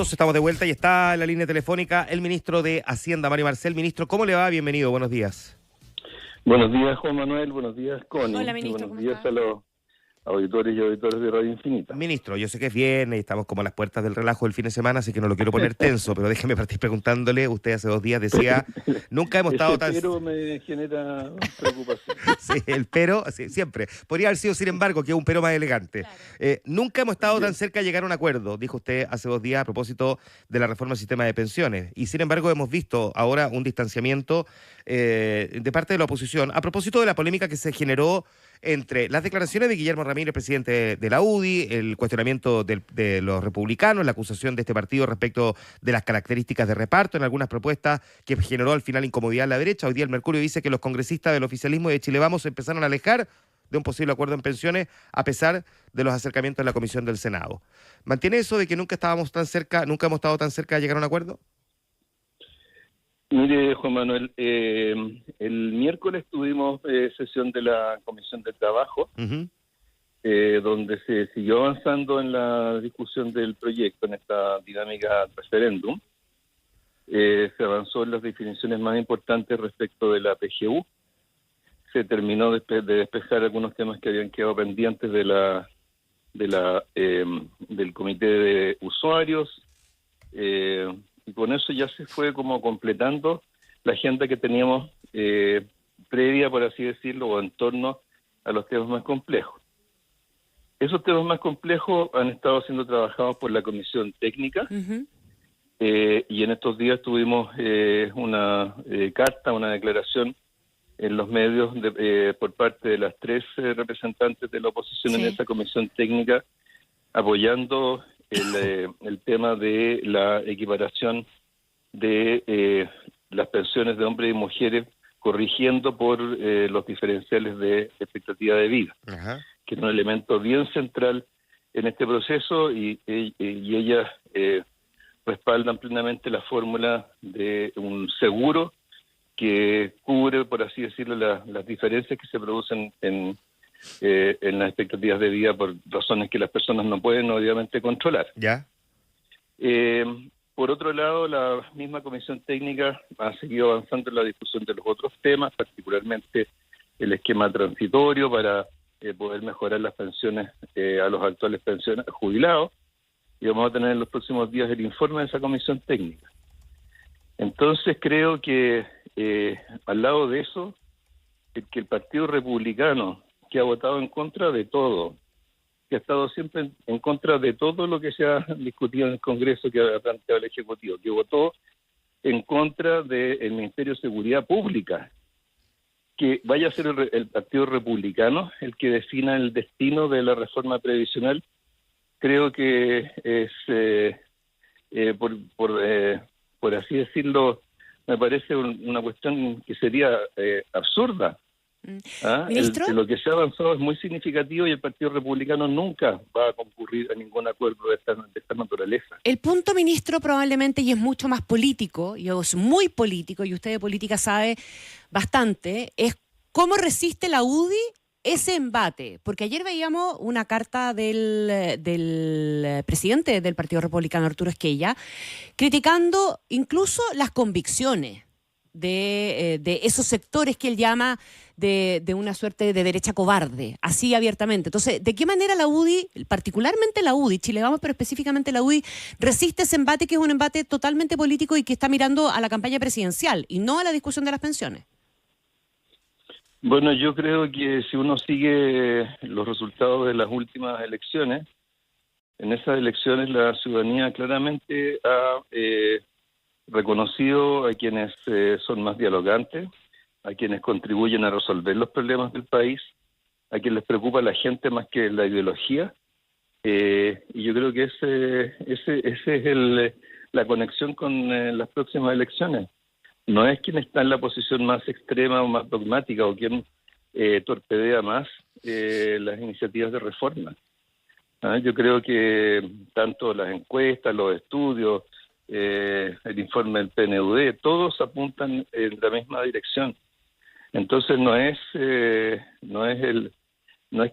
Estamos de vuelta y está en la línea telefónica el ministro de Hacienda, Mario Marcel. Ministro, ¿cómo le va? Bienvenido, buenos días. Buenos días, Juan Manuel. Buenos días, Connie. Hola, ministro, Buenos ¿cómo días está? a los auditores y auditores de Radio Infinita. Ministro, yo sé que es viernes y estamos como a las puertas del relajo del fin de semana, así que no lo quiero poner tenso, pero déjeme partir preguntándole. Usted hace 2 días decía, nunca hemos estado tan... Pero me genera preocupación. Sí, el pero, sí, siempre. Podría haber sido, sin embargo, que es un pero más elegante. Nunca hemos estado tan cerca de llegar a un acuerdo, dijo usted hace 2 días a propósito de la reforma del sistema de pensiones. Y sin embargo hemos visto ahora un distanciamiento de parte de la oposición a propósito de la polémica que se generó entre las declaraciones de Guillermo Ramírez, presidente de la UDI, el cuestionamiento de los republicanos, la acusación de este partido respecto de las características de reparto en algunas propuestas que generó al final incomodidad en la derecha. Hoy día el Mercurio dice que los congresistas del oficialismo y de Chile Vamos se empezaron a alejar de un posible acuerdo en pensiones a pesar de los acercamientos en la Comisión del Senado. ¿Mantiene eso de que nunca hemos estado tan cerca de llegar a un acuerdo? Mire, Juan Manuel, el miércoles tuvimos sesión de la Comisión de Trabajo, donde se siguió avanzando en la discusión del proyecto, en esta dinámica referéndum. Se avanzó en las definiciones más importantes respecto de la PGU. Se terminó de despejar algunos temas que habían quedado pendientes del comité de usuarios. Y con eso ya se fue como completando la agenda que teníamos previa, por así decirlo, o en torno a los temas más complejos. Esos temas más complejos han estado siendo trabajados por la Comisión Técnica. Y en estos días tuvimos una carta, una declaración en los medios por parte de las 3 representantes de la oposición en esa Comisión Técnica, apoyando el tema de la equiparación de las pensiones de hombres y mujeres, corrigiendo por los diferenciales de expectativa de vida, que es un elemento bien central en este proceso, y ellas respaldan plenamente la fórmula de un seguro que cubre, por así decirlo, las diferencias que se producen en las expectativas de vida por razones que las personas no pueden obviamente controlar. ¿Ya? Por otro lado, la misma Comisión Técnica ha seguido avanzando en la discusión de los otros temas, particularmente el esquema transitorio para poder mejorar las pensiones a los actuales jubilados, y vamos a tener en los próximos días el informe de esa Comisión Técnica. Entonces creo que al lado de eso, que el Partido Republicano, que ha votado en contra de todo, que ha estado siempre en contra de todo lo que se ha discutido en el Congreso, que ha planteado el Ejecutivo, que votó en contra del Ministerio de Seguridad Pública, que vaya a ser el Partido Republicano el que defina el destino de la reforma previsional, creo que es, por así decirlo, me parece una cuestión que sería absurda. ¿Ministro? Lo que se ha avanzado es muy significativo y el Partido Republicano nunca va a concurrir a ningún acuerdo de esta naturaleza. El punto, ministro, probablemente, y es mucho más político, y es muy político, y usted de política sabe bastante, es cómo resiste la UDI ese embate. Porque ayer veíamos una carta del presidente del Partido Republicano, Arturo Esquella, criticando incluso las convicciones de esos sectores que él llama de una suerte de derecha cobarde, así abiertamente. Entonces, ¿de qué manera la UDI, particularmente la UDI, Chile Vamos, pero específicamente la UDI, resiste ese embate, que es un embate totalmente político y que está mirando a la campaña presidencial y no a la discusión de las pensiones? Bueno, yo creo que si uno sigue los resultados de las últimas elecciones, en esas elecciones la ciudadanía claramente ha reconocido a quienes son más dialogantes, a quienes contribuyen a resolver los problemas del país, a quienes les preocupa la gente más que la ideología, y yo creo que ese es la conexión con las próximas elecciones. No es quien está en la posición más extrema o más dogmática o quien torpedea más las iniciativas de reforma. Yo creo que tanto las encuestas, los estudios, el informe del PNUD, todos apuntan en la misma dirección. Entonces no es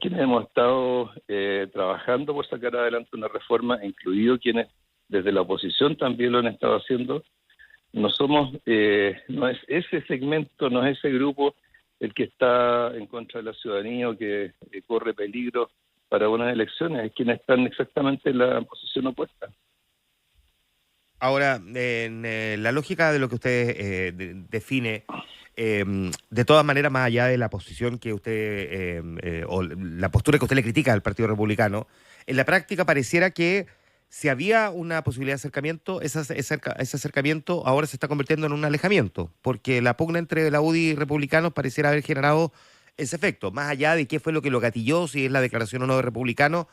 quienes hemos estado trabajando por sacar adelante una reforma, incluido quienes desde la oposición también lo han estado haciendo. No somos, no es ese segmento, no es ese grupo el que está en contra de la ciudadanía o que corre peligro para unas elecciones, es quienes están exactamente en la posición opuesta. Ahora, en la lógica de lo que usted define, de todas maneras, más allá de la posición que usted, o la postura que usted le critica al Partido Republicano, en la práctica pareciera que si había una posibilidad de acercamiento, ese acercamiento ahora se está convirtiendo en un alejamiento, porque la pugna entre la UDI y republicanos pareciera haber generado ese efecto, más allá de qué fue lo que lo gatilló, si es la declaración o no de republicanos.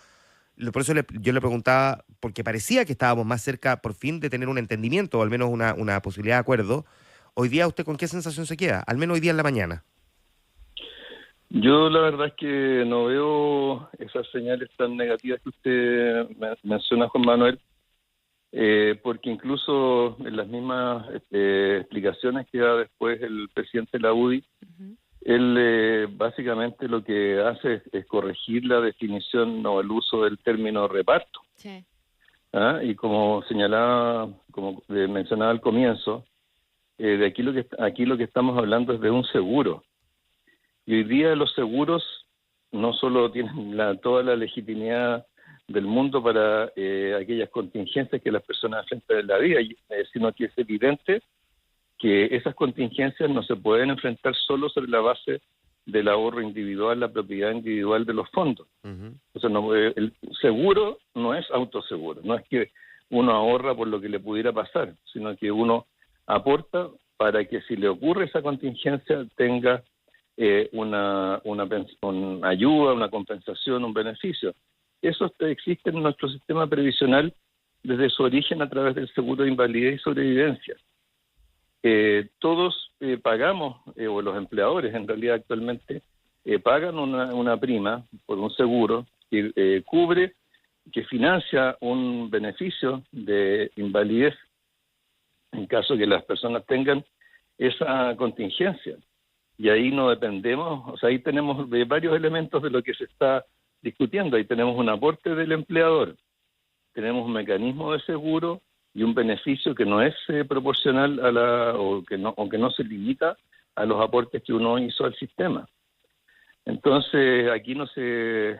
Por eso yo le preguntaba, porque parecía que estábamos más cerca por fin de tener un entendimiento, o al menos una posibilidad de acuerdo. Hoy día, ¿usted con qué sensación se queda? Al menos hoy día en la mañana. Yo la verdad es que no veo esas señales tan negativas que usted menciona, Juan Manuel, porque incluso en las mismas explicaciones que da después el presidente de la UDI, él básicamente lo que hace es corregir la definición o el uso del término reparto. Sí. ¿Ah? Y como señalaba, como mencionaba al comienzo, de aquí lo que estamos hablando es de un seguro. Y hoy día los seguros no solo tienen toda la legitimidad del mundo para aquellas contingencias que las personas enfrentan en la vida, sino que es evidente que esas contingencias no se pueden enfrentar solo sobre la base del ahorro individual, la propiedad individual de los fondos. O sea, el seguro no es autoseguro, no es que uno ahorra por lo que le pudiera pasar, sino que uno aporta para que si le ocurre esa contingencia tenga una ayuda, una compensación, un beneficio. Eso existe en nuestro sistema previsional desde su origen a través del seguro de invalidez y sobrevivencia. Todos pagamos, o los empleadores en realidad actualmente, pagan una prima por un seguro que cubre, que financia un beneficio de invalidez en caso que las personas tengan esa contingencia. Y ahí no dependemos, o sea, ahí tenemos varios elementos de lo que se está discutiendo. Ahí tenemos un aporte del empleador, tenemos un mecanismo de seguro y un beneficio que no es proporcional o que no se limita a los aportes que uno hizo al sistema. Entonces, aquí no se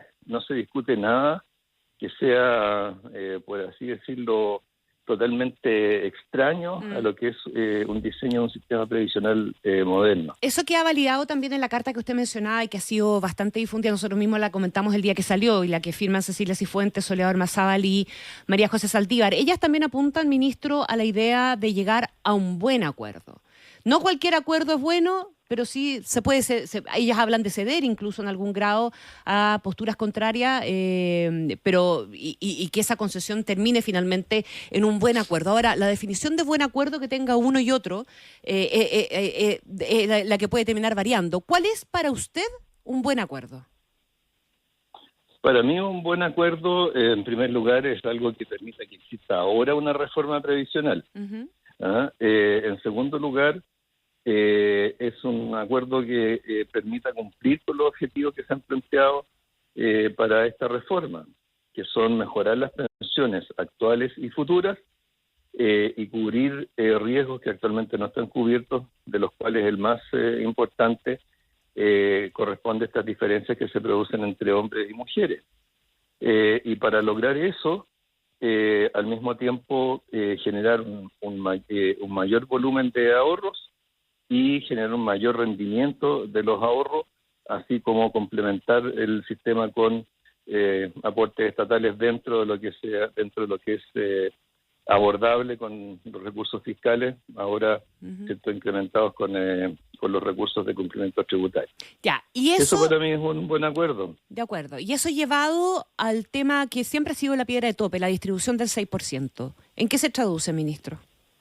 discute nada que sea, por así decirlo, totalmente extraño a lo que es un diseño de un sistema previsional moderno. Eso que ha validado también en la carta que usted mencionaba y que ha sido bastante difundida, nosotros mismos la comentamos el día que salió y la que firman Cecilia Cifuentes, Soledad Ormazábal y María José Saldívar. Ellas también apuntan, ministro, a la idea de llegar a un buen acuerdo. No cualquier acuerdo es bueno, pero sí se puede, ellas hablan de ceder incluso en algún grado a posturas contrarias, pero y que esa concesión termine finalmente en un buen acuerdo. Ahora, la definición de buen acuerdo que tenga uno y otro, la que puede terminar variando. ¿Cuál es para usted un buen acuerdo? Para mí un buen acuerdo, en primer lugar, es algo que permita que exista ahora una reforma previsional. En segundo lugar, es un acuerdo que permita cumplir con los objetivos que se han planteado para esta reforma, que son mejorar las pensiones actuales y futuras y cubrir riesgos que actualmente no están cubiertos, de los cuales el más importante corresponde a estas diferencias que se producen entre hombres y mujeres. Y para lograr eso, al mismo tiempo generar un mayor volumen de ahorros y generar un mayor rendimiento de los ahorros, así como complementar el sistema con aportes estatales dentro de lo que es abordable con los recursos fiscales, ahora ¿cierto? Incrementados con los recursos de cumplimiento tributario. Ya, y eso para mí es un buen acuerdo. De acuerdo. Y eso llevado al tema que siempre ha sido la piedra de tope, la distribución del 6%. ¿En qué se traduce, ministro?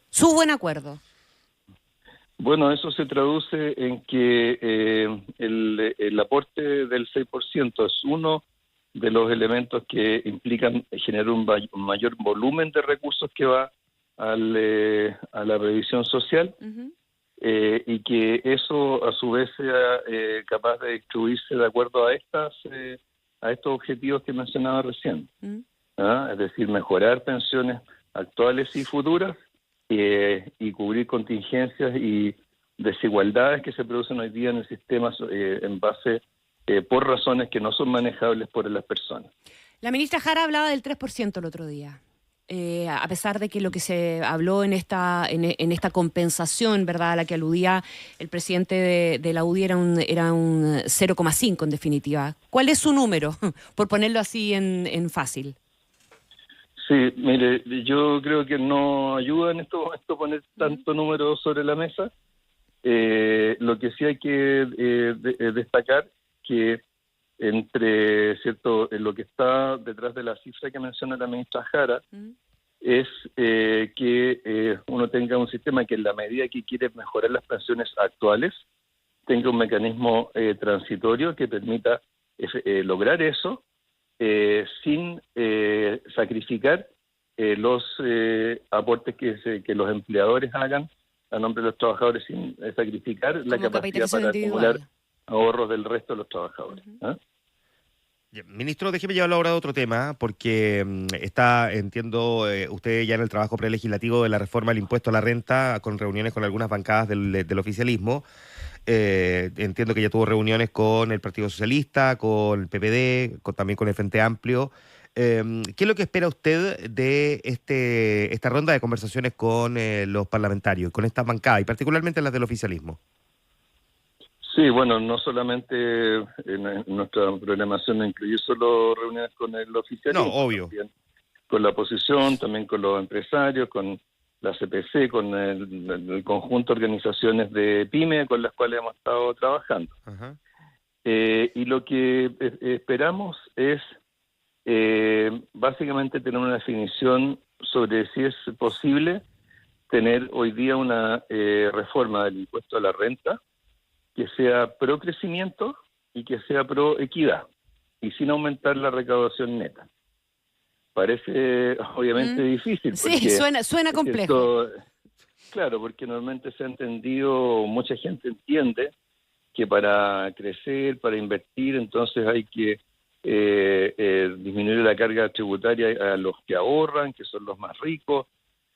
Su buen acuerdo. Bueno, eso se traduce en que el aporte del 6% es uno de los elementos que implican generar un mayor volumen de recursos que va a la previsión social y que eso a su vez sea capaz de distribuirse de acuerdo a estos objetivos que mencionaba recién. Es decir, mejorar pensiones actuales y futuras, y cubrir contingencias y desigualdades que se producen hoy día en el sistema en base por razones que no son manejables por las personas. La ministra Jara hablaba del 3% el otro día. A pesar de que lo que se habló en esta compensación, ¿verdad?, a la que aludía el presidente de la UDI era un 0,5 en definitiva. ¿Cuál es su número? Por ponerlo así en fácil. Sí, mire, yo creo que no ayuda en este momento poner tanto número sobre la mesa. Lo que sí hay que destacar que entre lo que está detrás de la cifra que menciona la ministra Jara es que uno tenga un sistema que en la medida que quiere mejorar las pensiones actuales tenga un mecanismo transitorio que permita lograr eso sin sacrificar los aportes que los empleadores hagan a nombre de los trabajadores, sin sacrificar la capacidad para acumular ahorros del resto de los trabajadores. Ministro, déjeme llevarlo ahora a otro tema, porque entiendo, usted ya en el trabajo prelegislativo de la reforma del impuesto a la renta, con reuniones con algunas bancadas del oficialismo. Entiendo que ya tuvo reuniones con el Partido Socialista, con el PPD, también con el Frente Amplio. ¿Qué es lo que espera usted de esta ronda de conversaciones con los parlamentarios, con estas bancadas, y particularmente las del oficialismo? Sí, bueno, no solamente en nuestra programación no incluye solo reuniones con el oficialismo, no, obvio, también con la oposición, también con los empresarios, con la CPC, con el conjunto de organizaciones de PYME con las cuales hemos estado trabajando. Ajá. Y lo que esperamos es básicamente tener una definición sobre si es posible tener hoy día una reforma del impuesto a la renta que sea pro crecimiento y que sea pro equidad y sin aumentar la recaudación neta. Parece obviamente difícil. Sí, suena complejo. Claro, porque normalmente se ha entendido, mucha gente entiende que para crecer, para invertir, entonces hay que disminuir la carga tributaria a los que ahorran, que son los más ricos,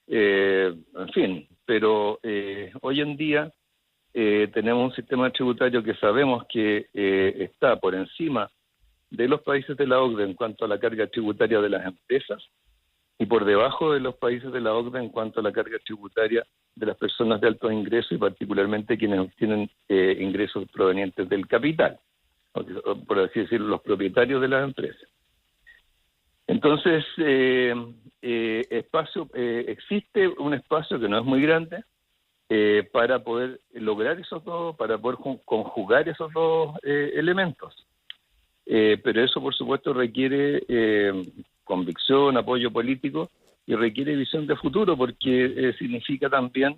en fin. Pero hoy en día tenemos un sistema tributario que sabemos que está por encima de los países de la OCDE en cuanto a la carga tributaria de las empresas y por debajo de los países de la OCDE en cuanto a la carga tributaria de las personas de altos ingresos y particularmente quienes obtienen ingresos provenientes del capital, o por así decirlo, los propietarios de las empresas. Entonces, existe un espacio que no es muy grande para poder lograr esos dos, para poder conjugar esos dos elementos. Pero eso, por supuesto, requiere convicción, apoyo político y requiere visión de futuro, porque significa también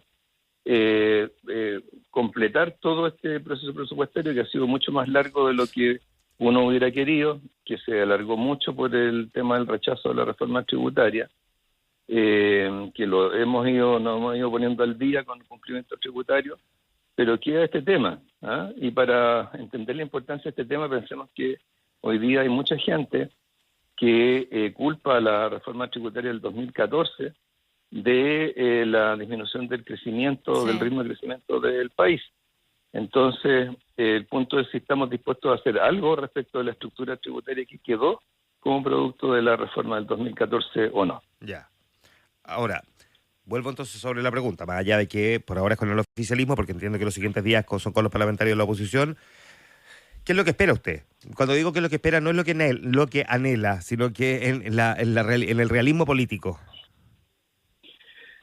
completar todo este proceso presupuestario que ha sido mucho más largo de lo que uno hubiera querido, que se alargó mucho por el tema del rechazo de la reforma tributaria, que nos hemos ido poniendo al día con el cumplimiento tributario, pero queda este tema, y para entender la importancia de este tema pensemos que hoy día hay mucha gente que culpa a la reforma tributaria del 2014 de la disminución del crecimiento, del ritmo de crecimiento del país. Entonces, el punto es si estamos dispuestos a hacer algo respecto de la estructura tributaria que quedó como producto de la reforma del 2014 o no. Ya. Ahora, vuelvo entonces sobre la pregunta, más allá de que por ahora es con el oficialismo, porque entiendo que los siguientes días son con los parlamentarios de la oposición. ¿Qué es lo que espera usted? Cuando digo que es lo que espera, no es lo que anhela, sino que en el realismo político.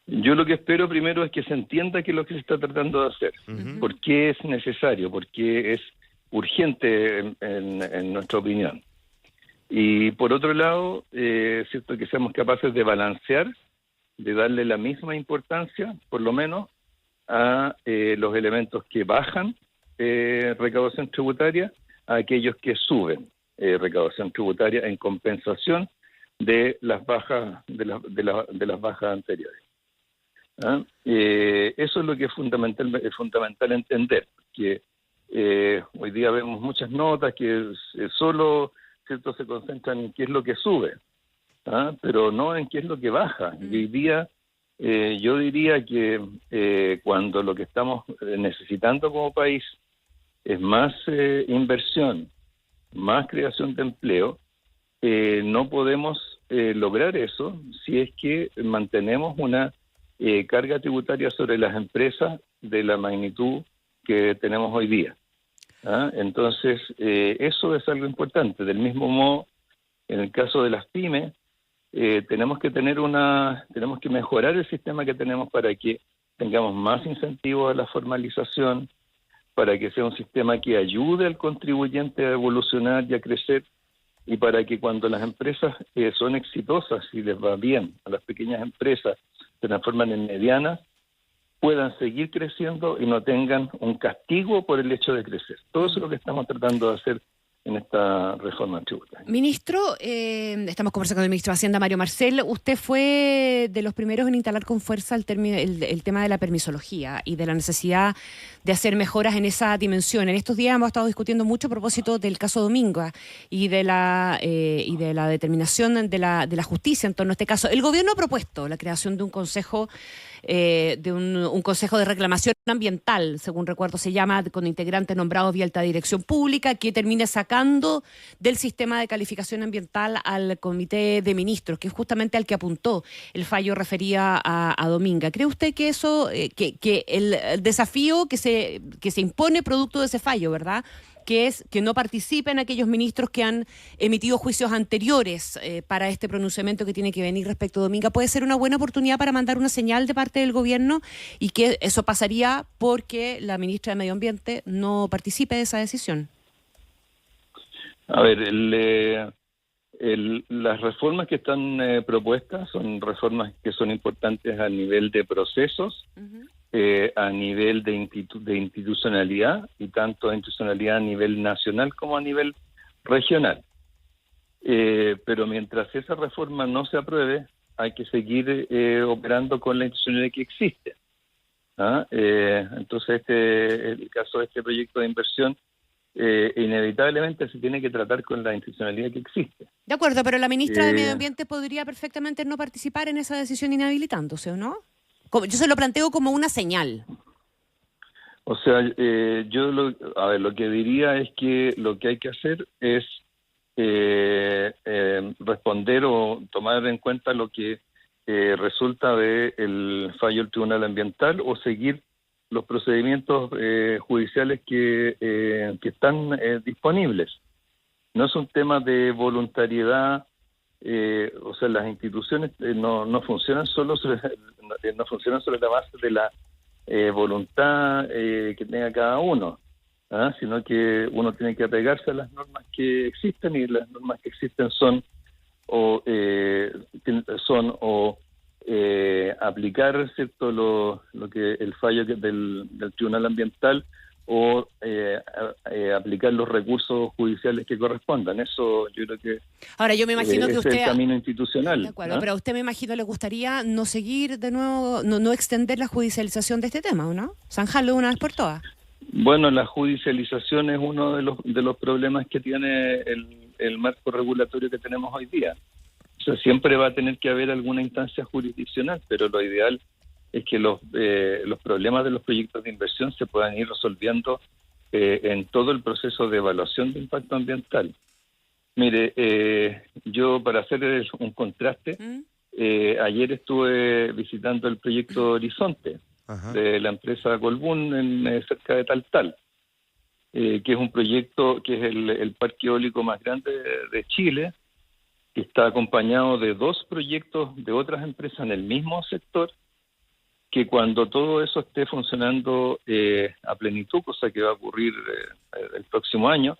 Yo lo que espero primero es que se entienda qué es lo que se está tratando de hacer, por qué es necesario, por qué es urgente en nuestra opinión. Y por otro lado, cierto que seamos capaces de balancear, de darle la misma importancia, por lo menos, a los elementos que bajan recaudación tributaria, a aquellos que suben recaudación tributaria en compensación de las bajas de las bajas anteriores. Eso es lo que es fundamental entender, que hoy día vemos muchas notas que solo se concentran en qué es lo que sube, pero no en qué es lo que baja. Y hoy día yo diría que cuando lo que estamos necesitando como país es más inversión, más creación de empleo, no podemos lograr eso si es que mantenemos una carga tributaria sobre las empresas de la magnitud que tenemos hoy día. Entonces, eso es algo importante. Del mismo modo, en el caso de las pymes, tenemos que mejorar el sistema que tenemos para que tengamos más incentivos a la formalización, para que sea un sistema que ayude al contribuyente a evolucionar y a crecer, y para que cuando las empresas son exitosas y les va bien, a las pequeñas empresas se transforman en medianas, puedan seguir creciendo y no tengan un castigo por el hecho de crecer. Todo eso es lo que estamos tratando de hacer en esta reforma tributaria. Ministro, estamos conversando con el ministro de Hacienda, Mario Marcel. Usted fue de los primeros en instalar con fuerza el tema de la permisología y de la necesidad de hacer mejoras en esa dimensión. En estos días hemos estado discutiendo mucho a propósito del caso Dominga y de la determinación de la justicia en torno a este caso. El gobierno ha propuesto la creación de un consejo un consejo de reclamación ambiental, según recuerdo se llama, con integrantes nombrados vía alta dirección pública, que termine sacando del sistema de calificación ambiental al comité de ministros, que es justamente al que apuntó el fallo refería a Dominga. ¿Cree usted que eso, que el desafío que se impone producto de ese fallo, verdad?, que es que no participen aquellos ministros que han emitido juicios anteriores para este pronunciamiento que tiene que venir respecto a Dominga, puede ser una buena oportunidad para mandar una señal de parte del gobierno, y que eso pasaría porque la ministra de Medio Ambiente no participe de esa decisión? A ver, las reformas que están propuestas son reformas que son importantes a nivel de procesos, a nivel de institucionalidad, y tanto de institucionalidad a nivel nacional como a nivel regional. Pero mientras esa reforma no se apruebe, hay que seguir operando con la institucionalidad que existe. Entonces, el caso de este proyecto de inversión, inevitablemente se tiene que tratar con la institucionalidad que existe. De acuerdo, pero la ministra de Medio Ambiente podría perfectamente no participar en esa decisión inhabilitándose, ¿o no? Yo se lo planteo como una señal. O sea, lo que diría es que lo que hay que hacer es responder o tomar en cuenta lo que resulta del fallo del Tribunal Ambiental, o seguir los procedimientos judiciales que están disponibles. No es un tema de voluntariedad. O sea, las instituciones no funcionan solo sobre la base de la voluntad que tenga cada uno, sino que uno tiene que apegarse a las normas que existen, y las normas que existen son aplicar, ¿cierto?, lo que el fallo del Tribunal Ambiental, o aplicar los recursos judiciales que correspondan. Eso yo creo que ahora yo me imagino que usted es el camino institucional. De acuerdo, pero a usted, me imagino, le gustaría no seguir de nuevo, no extender la judicialización de este tema, ¿o no? Zanjarlo una vez por todas. Bueno, la judicialización es uno de los problemas que tiene el marco regulatorio que tenemos hoy día. O sea, siempre va a tener que haber alguna instancia jurisdiccional, pero lo ideal es que los problemas de los proyectos de inversión se puedan ir resolviendo en todo el proceso de evaluación de impacto ambiental. Mire, yo, para hacer un contraste, ayer estuve visitando el proyecto Horizonte de la empresa Colbún cerca de Taltal, que es un proyecto que es el parque eólico más grande de Chile, que está acompañado de 2 proyectos de otras empresas en el mismo sector, que cuando todo eso esté funcionando a plenitud, cosa que va a ocurrir el próximo año,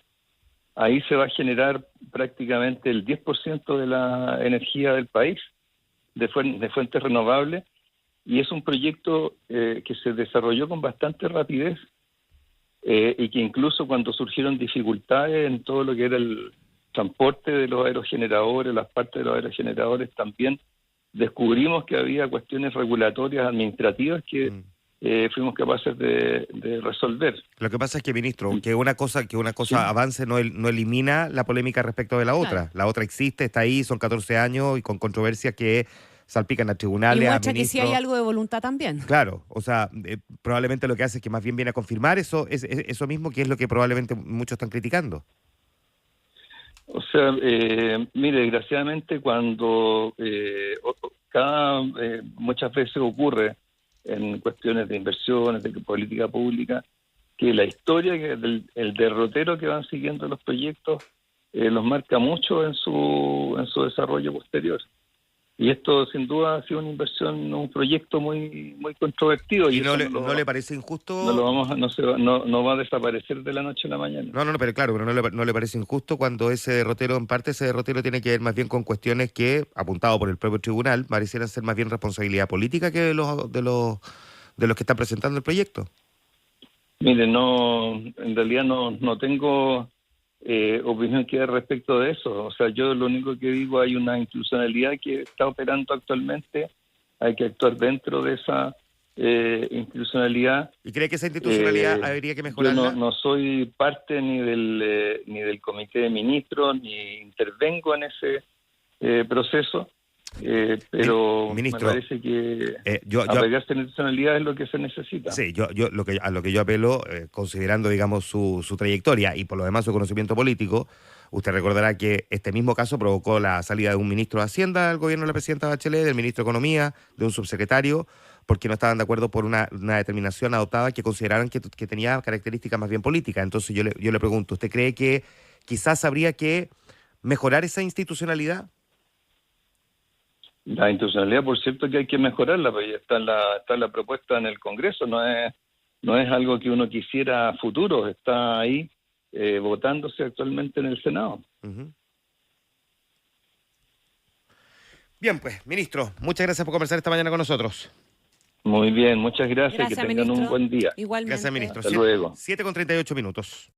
ahí se va a generar prácticamente el 10% de la energía del país de fuentes renovables, y es un proyecto que se desarrolló con bastante rapidez, y que incluso cuando surgieron dificultades en todo lo que era el transporte de los aerogeneradores, las partes de los aerogeneradores, también descubrimos que había cuestiones regulatorias administrativas que fuimos capaces de resolver. Lo que pasa es que, ministro, que una cosa Sí. avance no elimina la polémica respecto de la otra. Claro. La otra existe, está ahí, son 14 años y con controversias que salpican a Y tribunales, a muestra que sí hay ministros. algo de voluntad también. Claro, o sea, probablemente lo que hace es que más bien viene a confirmar eso mismo, que es lo que probablemente muchos están criticando. O sea, mire, desgraciadamente cuando muchas veces ocurre en cuestiones de inversiones, de política pública, que la historia, el derrotero que van siguiendo los proyectos, los marca mucho en su desarrollo posterior. Y esto sin duda ha sido una inversión, un proyecto muy controvertido. ¿Y Y eso no le parece injusto? no lo vamos a, no va a desaparecer de la noche a la mañana. No, pero claro, pero no le parece injusto cuando ese derrotero tiene que ver más bien con cuestiones que, apuntado por el propio tribunal, parecieran ser más bien responsabilidad política que de los que están presentando el proyecto. Mire, en realidad no tengo opinión que dar respecto de eso. O sea, yo lo único que digo, hay una institucionalidad que está operando actualmente, hay que actuar dentro de esa institucionalidad. ¿Y cree que esa institucionalidad habría que mejorarla? Yo no soy parte ni del comité de ministros, ni intervengo en ese proceso, pero Ministro, me parece que yo apegarse a la institucionalidad es lo que se necesita. Sí, a lo que yo apelo, considerando, digamos, su trayectoria y por lo demás su conocimiento político, usted recordará que este mismo caso provocó la salida de un ministro de Hacienda del gobierno de la presidenta Bachelet, del ministro de Economía, de un subsecretario, porque no estaban de acuerdo por una determinación adoptada que consideraran que tenía características más bien políticas. Entonces yo le pregunto, ¿usted cree que quizás habría que mejorar esa institucionalidad? La institucionalidad, por cierto, que hay que mejorarla, pues ya está la propuesta en el Congreso, no es algo que uno quisiera a futuro, está ahí votándose actualmente en el Senado. Uh-huh. Bien, pues, ministro, muchas gracias por conversar esta mañana con nosotros. Muy bien, muchas gracias y que Gracias, tengan ministro. un buen día. Igualmente. Gracias, ministro. Hasta luego. 7:38 minutos.